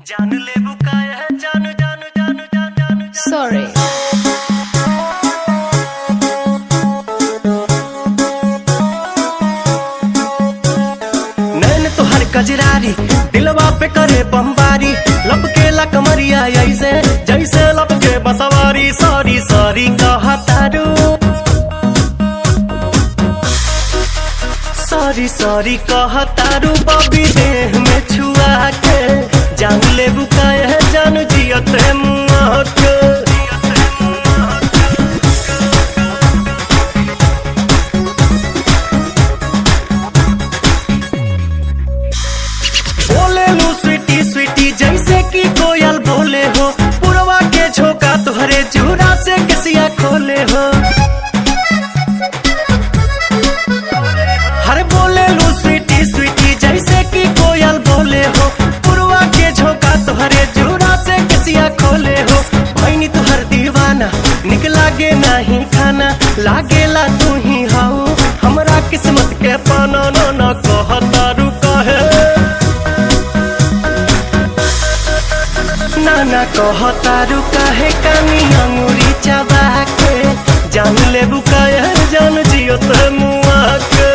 जान ले बुकाया जान जान जान जान जान Sorry. नैन तो हर कजरारी दिलवा पे करे बमबारी लपके ला कमरिया ऐसे जैसे लपके बसवारी सॉरी सॉरी कहा तारू सॉरी सॉरी कहा तारू बॉबी देह में छुआ के जान ले बुकाया जान जियते मुआ के बोले लू स्वीटी स्वीटी जैसे कि कोयल बोले हो पुरवा के झोंका तुहरे चूड़ा से कसिया खोले हो हर बोले लू स्वीटी स्वीटी जैसे कि कोयल बोले हो पुरवा के झोंका तुहरे चूड़ा से कसिया खोले हो भैनी तुहर दीवाना निक लागे नहीं खाना लागेला तू ही हाउ हमरा किस्मत के पाना न कहता रुका है नाना कहतारू काहे कानी अंगूरी चबा के जान ले बुकाया जान जियो ते मुआ के